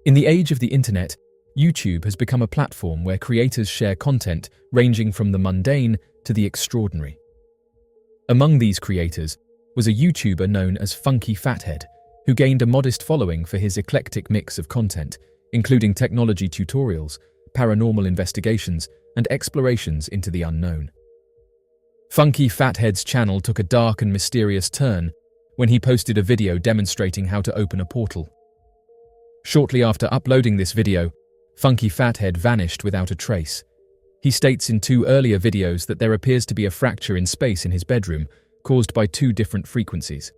In the age of the internet, YouTube has become a platform where creators share content ranging from the mundane to the extraordinary. Among these creators was a YouTuber known as Funky Fathead, who gained a modest following for his eclectic mix of content, including technology tutorials, paranormal investigations, and explorations into the unknown. Funky Fathead's channel took a dark and mysterious turn when he posted a video demonstrating how to open a portal. Shortly after uploading this video, Funky Fathead vanished without a trace. He states in 2 earlier videos that there appears to be a fracture in space in his bedroom, caused by 2 different frequencies.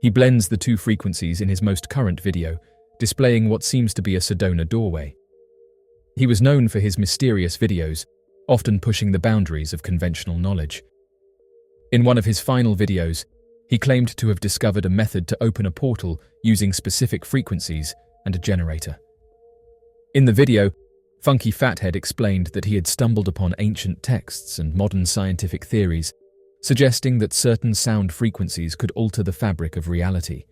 He blends the 2 frequencies in his most current video, displaying what seems to be a Sedona doorway. He was known for his mysterious videos, often pushing the boundaries of conventional knowledge. In one of his final videos, he claimed to have discovered a method to open a portal using specific frequencies and a generator. In the video, Funky Fathead explained that he had stumbled upon ancient texts and modern scientific theories, suggesting that certain sound frequencies could alter the fabric of reality.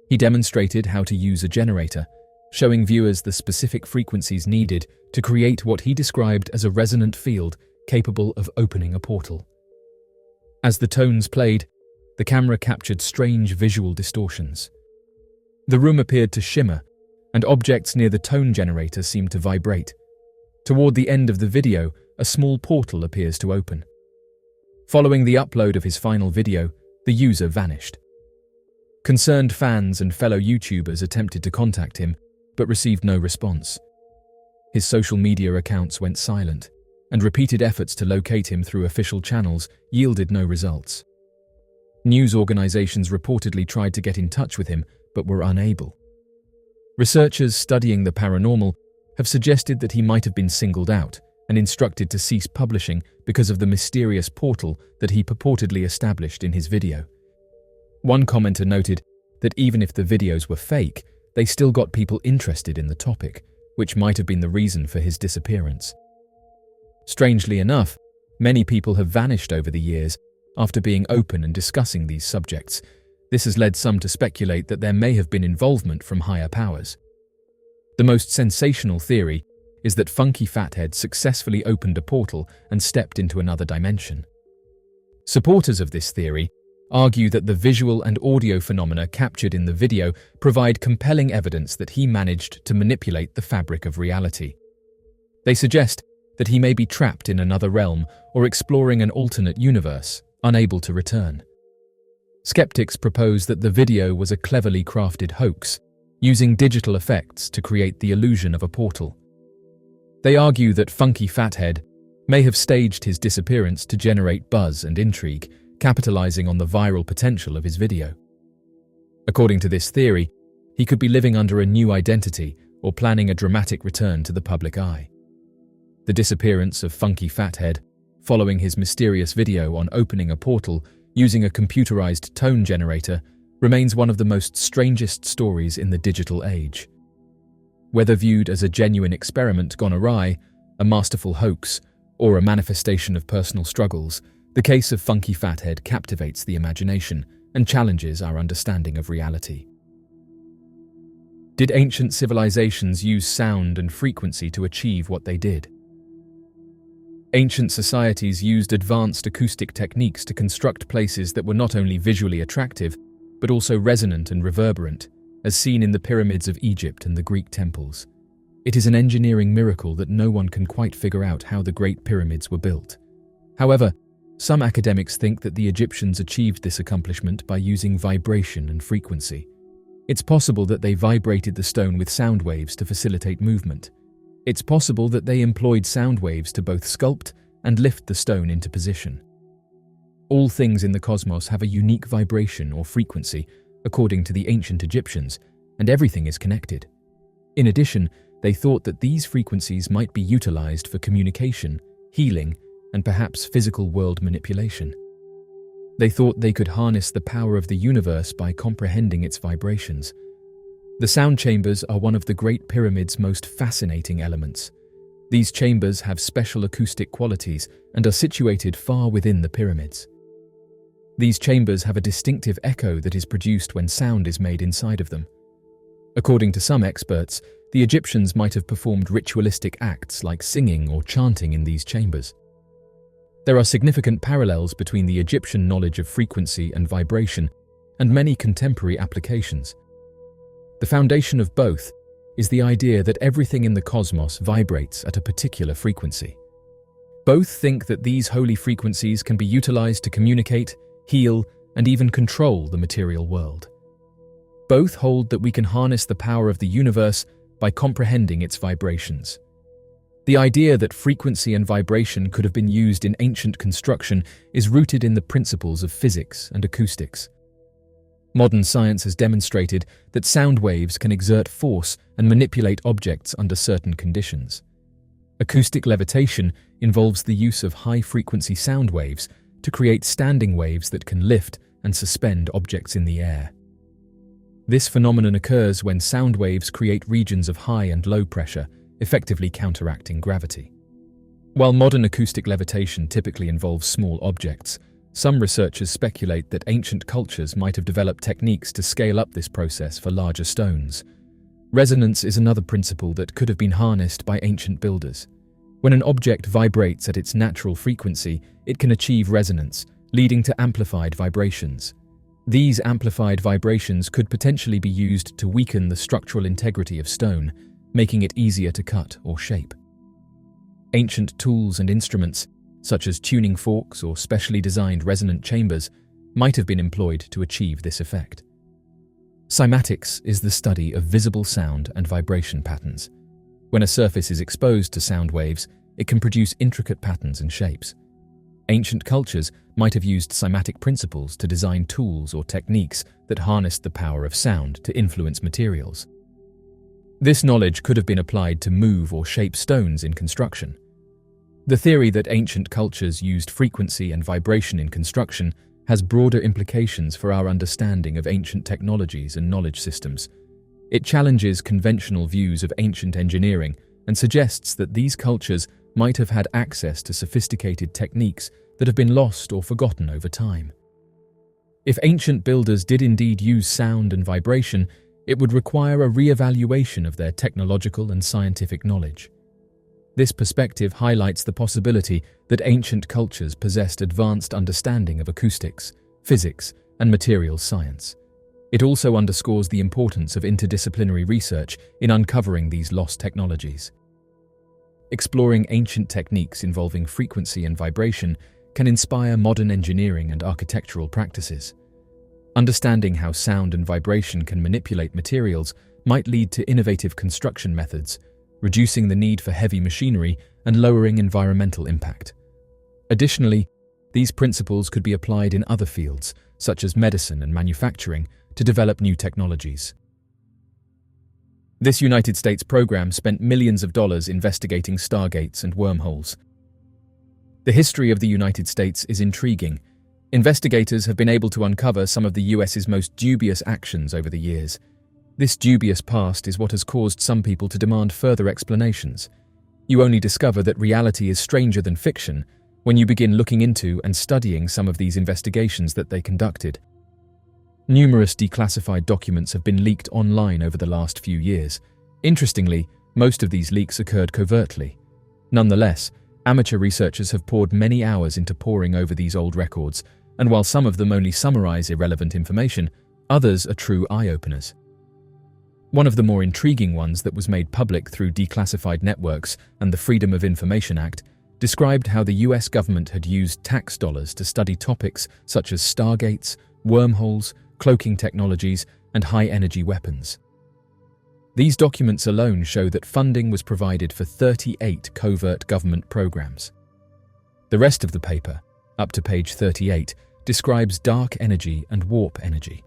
He demonstrated how to use a generator, showing viewers the specific frequencies needed to create what he described as a resonant field capable of opening a portal. As the tones played, the camera captured strange visual distortions. The room appeared to shimmer, and objects near the tone generator seemed to vibrate. Toward the end of the video, a small portal appears to open. Following the upload of his final video, the user vanished. Concerned fans and fellow YouTubers attempted to contact him, but received no response. His social media accounts went silent, and repeated efforts to locate him through official channels yielded no results. News organizations reportedly tried to get in touch with him, but were unable. Researchers studying the paranormal have suggested that he might have been singled out and instructed to cease publishing because of the mysterious portal that he purportedly established in his video. One commenter noted that even if the videos were fake, they still got people interested in the topic, which might have been the reason for his disappearance. Strangely enough, many people have vanished over the years after being open and discussing these subjects. This has led some to speculate that there may have been involvement from higher powers. The most sensational theory is that Funky Fathead successfully opened a portal and stepped into another dimension. Supporters of this theory argue that the visual and audio phenomena captured in the video provide compelling evidence that he managed to manipulate the fabric of reality. They suggest that he may be trapped in another realm or exploring an alternate universe, unable to return. Skeptics propose that the video was a cleverly crafted hoax, using digital effects to create the illusion of a portal. They argue that Funky Fathead may have staged his disappearance to generate buzz and intrigue, capitalizing on the viral potential of his video. According to this theory, he could be living under a new identity or planning a dramatic return to the public eye. The disappearance of Funky Fathead, following his mysterious video on opening a portal using a computerized tone generator, remains one of the most strangest stories in the digital age. Whether viewed as a genuine experiment gone awry, a masterful hoax, or a manifestation of personal struggles, the case of Funky Fathead captivates the imagination and challenges our understanding of reality. Did ancient civilizations use sound and frequency to achieve what they did? Ancient societies used advanced acoustic techniques to construct places that were not only visually attractive, but also resonant and reverberant, as seen in the pyramids of Egypt and the Greek temples. It is an engineering miracle that no one can quite figure out how the Great Pyramids were built. However, some academics think that the Egyptians achieved this accomplishment by using vibration and frequency. It's possible that they vibrated the stone with sound waves to facilitate movement. It's possible that they employed sound waves to both sculpt and lift the stone into position. All things in the cosmos have a unique vibration or frequency, according to the ancient Egyptians, and everything is connected. In addition, they thought that these frequencies might be utilized for communication, healing, and perhaps physical world manipulation. They thought they could harness the power of the universe by comprehending its vibrations. The sound chambers are one of the Great Pyramid's most fascinating elements. These chambers have special acoustic qualities and are situated far within the pyramids. These chambers have a distinctive echo that is produced when sound is made inside of them. According to some experts, the Egyptians might have performed ritualistic acts like singing or chanting in these chambers. There are significant parallels between the Egyptian knowledge of frequency and vibration and many contemporary applications. The foundation of both is the idea that everything in the cosmos vibrates at a particular frequency. Both think that these holy frequencies can be utilized to communicate, heal, and even control the material world. Both hold that we can harness the power of the universe by comprehending its vibrations. The idea that frequency and vibration could have been used in ancient construction is rooted in the principles of physics and acoustics. Modern science has demonstrated that sound waves can exert force and manipulate objects under certain conditions. Acoustic levitation involves the use of high-frequency sound waves to create standing waves that can lift and suspend objects in the air. This phenomenon occurs when sound waves create regions of high and low pressure, effectively counteracting gravity. While modern acoustic levitation typically involves small objects, some researchers speculate that ancient cultures might have developed techniques to scale up this process for larger stones. Resonance is another principle that could have been harnessed by ancient builders. When an object vibrates at its natural frequency, it can achieve resonance, leading to amplified vibrations. These amplified vibrations could potentially be used to weaken the structural integrity of stone, making it easier to cut or shape. Ancient tools and instruments, such as tuning forks or specially designed resonant chambers, might have been employed to achieve this effect. Cymatics is the study of visible sound and vibration patterns. When a surface is exposed to sound waves, it can produce intricate patterns and shapes. Ancient cultures might have used cymatic principles to design tools or techniques that harnessed the power of sound to influence materials. This knowledge could have been applied to move or shape stones in construction. The theory that ancient cultures used frequency and vibration in construction has broader implications for our understanding of ancient technologies and knowledge systems. It challenges conventional views of ancient engineering and suggests that these cultures might have had access to sophisticated techniques that have been lost or forgotten over time. If ancient builders did indeed use sound and vibration, it would require a re-evaluation of their technological and scientific knowledge. This perspective highlights the possibility that ancient cultures possessed advanced understanding of acoustics, physics, and materials science. It also underscores the importance of interdisciplinary research in uncovering these lost technologies. Exploring ancient techniques involving frequency and vibration can inspire modern engineering and architectural practices. Understanding how sound and vibration can manipulate materials might lead to innovative construction methods, reducing the need for heavy machinery and lowering environmental impact. Additionally, these principles could be applied in other fields, such as medicine and manufacturing, to develop new technologies. This United States program spent millions of dollars investigating stargates and wormholes. The history of the United States is intriguing. Investigators have been able to uncover some of the US's most dubious actions over the years. This dubious past is what has caused some people to demand further explanations. You only discover that reality is stranger than fiction when you begin looking into and studying some of these investigations that they conducted. Numerous declassified documents have been leaked online over the last few years. Interestingly, most of these leaks occurred covertly. Nonetheless, amateur researchers have poured many hours into poring over these old records, and while some of them only summarize irrelevant information, others are true eye-openers. One of the more intriguing ones that was made public through declassified networks and the Freedom of Information Act described how the US government had used tax dollars to study topics such as stargates, wormholes, cloaking technologies, and high-energy weapons. These documents alone show that funding was provided for 38 covert government programs. The rest of the paper, up to page 38, describes dark energy and warp energy.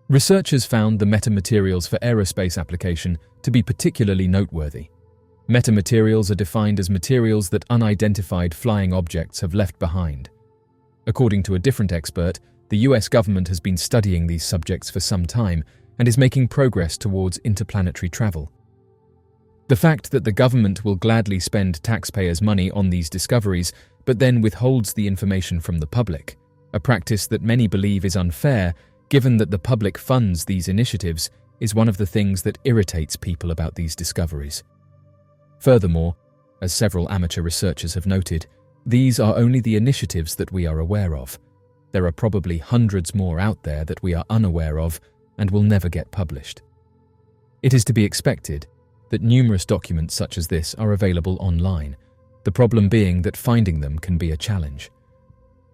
Researchers found the metamaterials for aerospace application to be particularly noteworthy. Metamaterials are defined as materials that unidentified flying objects have left behind. According to a different expert, the US government has been studying these subjects for some time and is making progress towards interplanetary travel. The fact that the government will gladly spend taxpayers' money on these discoveries but then withholds the information from the public, a practice that many believe is unfair given that the public funds these initiatives, is one of the things that irritates people about these discoveries. Furthermore, as several amateur researchers have noted, these are only the initiatives that we are aware of. There are probably hundreds more out there that we are unaware of and will never get published. It is to be expected that numerous documents such as this are available online, the problem being that finding them can be a challenge.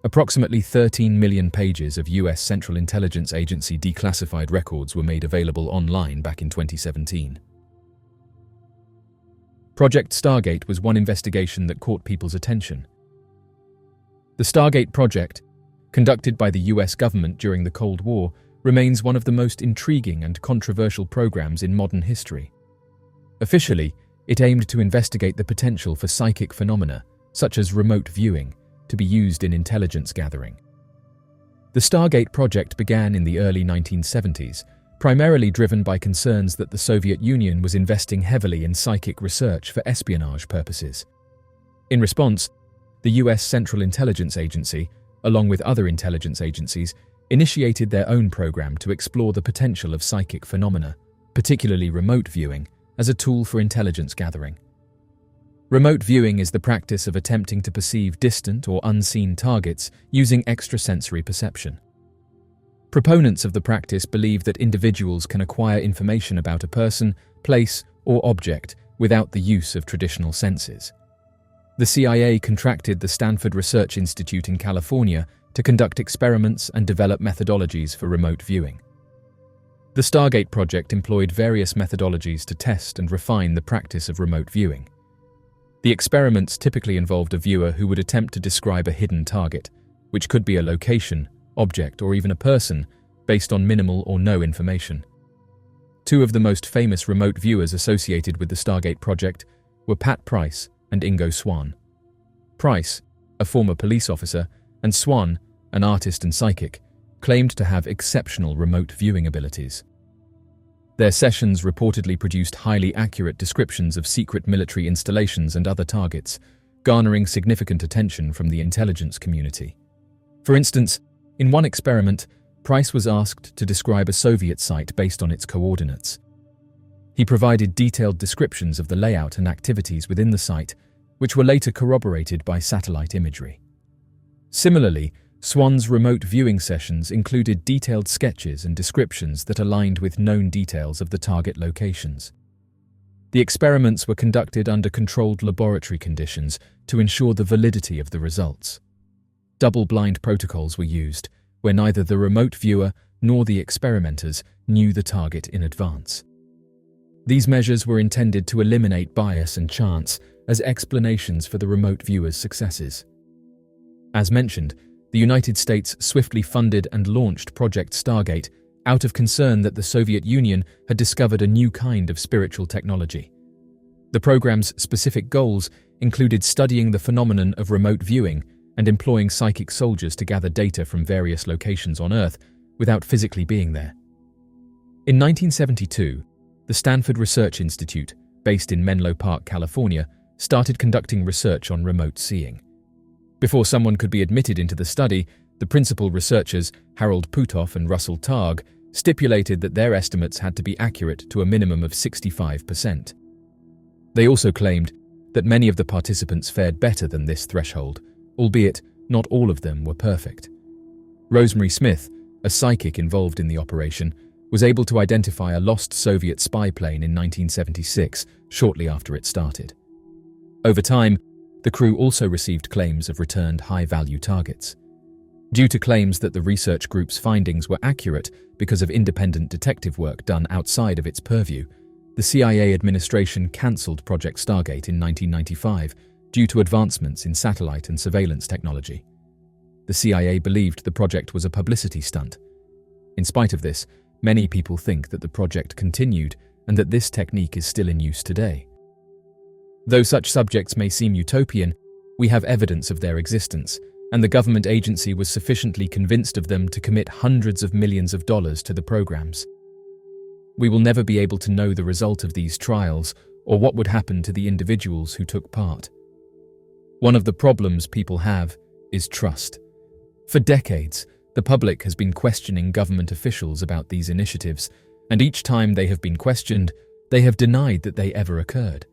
Approximately 13 million pages of US Central Intelligence Agency declassified records were made available online back in 2017. Project Stargate was one investigation that caught people's attention. The Stargate project, conducted by the US government during the Cold War, remains one of the most intriguing and controversial programs in modern history. Officially, it aimed to investigate the potential for psychic phenomena, such as remote viewing, to be used in intelligence gathering. The Stargate project began in the early 1970s, primarily driven by concerns that the Soviet Union was investing heavily in psychic research for espionage purposes. In response, the US Central Intelligence Agency, along with other intelligence agencies, initiated their own program to explore the potential of psychic phenomena, particularly remote viewing, as a tool for intelligence gathering. Remote viewing is the practice of attempting to perceive distant or unseen targets using extrasensory perception. Proponents of the practice believe that individuals can acquire information about a person, place, or object without the use of traditional senses. The CIA contracted the Stanford Research Institute in California to conduct experiments and develop methodologies for remote viewing. The Stargate project employed various methodologies to test and refine the practice of remote viewing. The experiments typically involved a viewer who would attempt to describe a hidden target, which could be a location, object, or even a person, based on minimal or no information. Two of the most famous remote viewers associated with the Stargate project were Pat Price and Ingo Swann. Price, a former police officer, and Swann, an artist and psychic, claimed to have exceptional remote viewing abilities. Their sessions reportedly produced highly accurate descriptions of secret military installations and other targets, garnering significant attention from the intelligence community. For instance, in one experiment, Price was asked to describe a Soviet site based on its coordinates. He provided detailed descriptions of the layout and activities within the site, which were later corroborated by satellite imagery. Similarly, Swann's remote viewing sessions included detailed sketches and descriptions that aligned with known details of the target locations. The experiments were conducted under controlled laboratory conditions to ensure the validity of the results. Double-blind protocols were used, where neither the remote viewer nor the experimenters knew the target in advance. These measures were intended to eliminate bias and chance as explanations for the remote viewer's successes. As mentioned, the United States swiftly funded and launched Project Stargate out of concern that the Soviet Union had discovered a new kind of spiritual technology. The program's specific goals included studying the phenomenon of remote viewing and employing psychic soldiers to gather data from various locations on Earth without physically being there. In 1972, the Stanford Research Institute, based in Menlo Park, California, started conducting research on remote seeing. Before someone could be admitted into the study, the principal researchers, Harold Puthoff and Russell Targ, stipulated that their estimates had to be accurate to a minimum of 65%. They also claimed that many of the participants fared better than this threshold, albeit not all of them were perfect. Rosemary Smith, a psychic involved in the operation, was able to identify a lost Soviet spy plane in 1976, shortly after it started. Over time, the crew also received claims of returned high-value targets. Due to claims that the research group's findings were accurate because of independent detective work done outside of its purview, the CIA administration cancelled Project Stargate in 1995 due to advancements in satellite and surveillance technology. The CIA believed the project was a publicity stunt. In spite of this, many people think that the project continued and that this technique is still in use today. Though such subjects may seem utopian, we have evidence of their existence, and the government agency was sufficiently convinced of them to commit hundreds of millions of dollars to the programs. We will never be able to know the result of these trials or what would happen to the individuals who took part. One of the problems people have is trust. For decades, the public has been questioning government officials about these initiatives, and each time they have been questioned, they have denied that they ever occurred.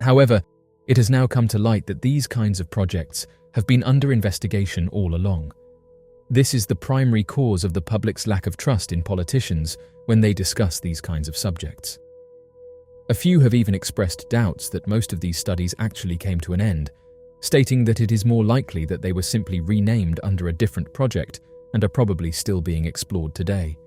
However, it has now come to light that these kinds of projects have been under investigation all along. This is the primary cause of the public's lack of trust in politicians when they discuss these kinds of subjects. A few have even expressed doubts that most of these studies actually came to an end, stating that it is more likely that they were simply renamed under a different project and are probably still being explored today.